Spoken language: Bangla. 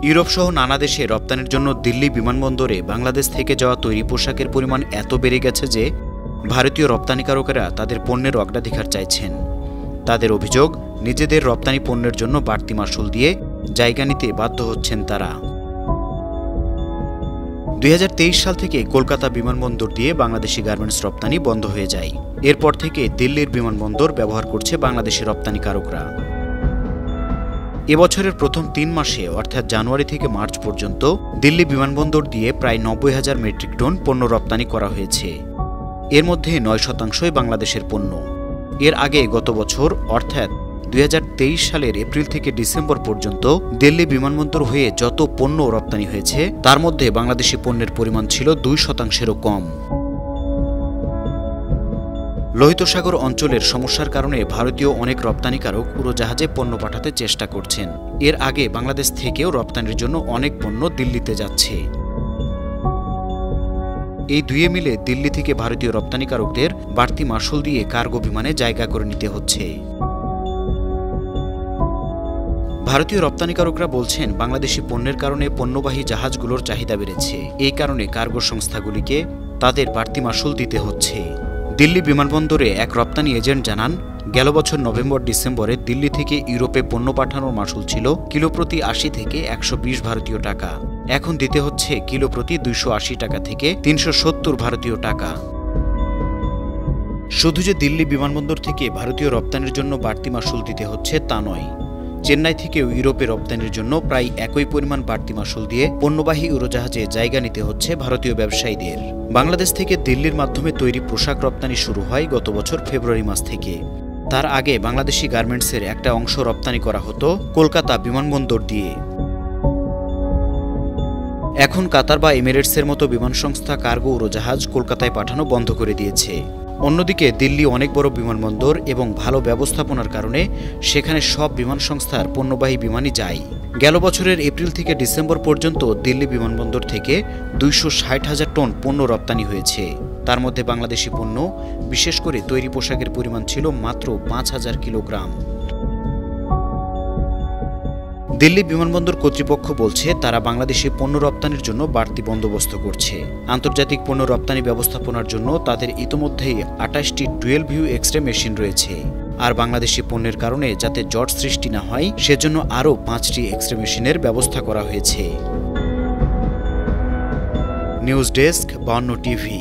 ইউরোপ সহ নানা দেশে রপ্তানির জন্য দিল্লি বিমানবন্দরে বাংলাদেশ থেকে যাওয়া তৈরি পোশাকের পরিমাণ এত বেড়ে গেছে যে ভারতীয় রপ্তানিকারকেরা তাদের পণ্যের অগ্রাধিকার চাইছেন। তাদের অভিযোগ, নিজেদের রপ্তানি পণ্যের জন্য বাড়তি মাশুল দিয়ে জায়গা নিতে বাধ্য হচ্ছেন তারা। 2023 সাল থেকে কলকাতা বিমানবন্দর দিয়ে বাংলাদেশি গার্মেন্টস রপ্তানি বন্ধ হয়ে যায়। এরপর থেকে দিল্লির বিমানবন্দর ব্যবহার করছে বাংলাদেশি রপ্তানিকারকরা। এবছরের প্রথম 3 মাসে অর্থাৎ জানুয়ারি থেকে মার্চ পর্যন্ত দিল্লি বিমানবন্দর দিয়ে প্রায় 90,000 মেট্রিক টন পণ্য রপ্তানি করা হয়েছে। এর মধ্যে 9% বাংলাদেশের পণ্য। এর আগে গত বছর অর্থাৎ 2023 সালের এপ্রিল থেকে ডিসেম্বর পর্যন্ত দিল্লি বিমানবন্দর হয়ে যত পণ্য রপ্তানি হয়েছে তার মধ্যে বাংলাদেশি পণ্যের পরিমাণ ছিল 2%-এরও কম। লোহিত সাগর অঞ্চলের সমস্যার কারণে ভারতীয় অনেক রপ্তানিকারক উড়োজাহাজে পণ্য পাঠাতে চেষ্টা করছেন। এর আগে বাংলাদেশ থেকেও রপ্তানির জন্য অনেক পণ্য দিল্লিতে যাচ্ছে। এই দুয়ে মিলে দিল্লি থেকে ভারতীয় রপ্তানিকারকদের বাড়তি মাশুল দিয়ে কার্গো বিমানে জায়গা করে নিতে হচ্ছে। ভারতীয় রপ্তানিকারকরা বলছেন, বাংলাদেশি পণ্যের কারণে পণ্যবাহী জাহাজগুলোর চাহিদা বেড়েছে। এই কারণে কার্গো সংস্থাগুলিকে তাদের বাড়তি মাশুল দিতে হচ্ছে। দিল্লি বিমানবন্দরে এক রপ্তানি এজেন্ট জানান, গেল বছর নভেম্বর-ডিসেম্বরে দিল্লি থেকে ইউরোপে পণ্য পাঠানোর মাশুল ছিল কিলো প্রতি 80 থেকে 120 ভারতীয় টাকা। এখন দিতে হচ্ছে কিলো প্রতি 280 টাকা থেকে 370 ভারতীয় টাকা। শুধু যে দিল্লি বিমানবন্দর থেকে ভারতীয় রপ্তানির জন্য বাড়তি মাশুল দিতে হচ্ছে তা নয়, চেন্নাই থেকেও ইউরোপে রপ্তানির জন্য প্রায় একই পরিমাণ বাড়তি মাশুল দিয়ে পণ্যবাহী উড়োজাহাজে জায়গা নিতে হচ্ছে ভারতীয় ব্যবসায়ীদের। বাংলাদেশ থেকে দিল্লির মাধ্যমে তৈরি পোশাক রপ্তানি শুরু হয় গত বছর ফেব্রুয়ারি মাস থেকে। তার আগে বাংলাদেশি গার্মেন্টসের একটা অংশ রপ্তানি করা হতো কলকাতা বিমানবন্দর দিয়ে। এখন কাতার বা এমিরেটসের মতো বিমান সংস্থা কার্গো উড়োজাহাজ কলকাতায় পাঠানো বন্ধ করে দিয়েছে। অন্যদিকে দিল্লি অনেক বড় বিমানবন্দর এবং ভালো ব্যবস্থাপনার কারণে সেখানে সব বিমান সংস্থার পণ্যবাহী বিমানই যায়। গেল বছরের এপ্রিল থেকে ডিসেম্বর পর্যন্ত দিল্লি বিমানবন্দর থেকে 260,000 টন পণ্য রপ্তানি হয়েছে। তার মধ্যে বাংলাদেশি পণ্য, বিশেষ করে তৈরি পোশাকের পরিমাণ ছিল মাত্র 5,000 কিলোগ্রাম। দিল্লি বিমানবন্দর কর্তৃপক্ষ বলছে, তারা বাংলাদেশি পণ্য রপ্তানির জন্য বাড়তি বন্দোবস্ত করছে। আন্তর্জাতিক পণ্য রপ্তানি ব্যবস্থাপনার জন্য তাদের ইতোমধ্যেই 28টি ডুয়েল ভিউ এক্স-রে মেশিন রয়েছে। আর বাংলাদেশি পণ্যের কারণে যাতে জট সৃষ্টি না হয় সেজন্য আরও 5টি এক্স-রে মেশিনের ব্যবস্থা করা হয়েছে। News desk, 52 TV.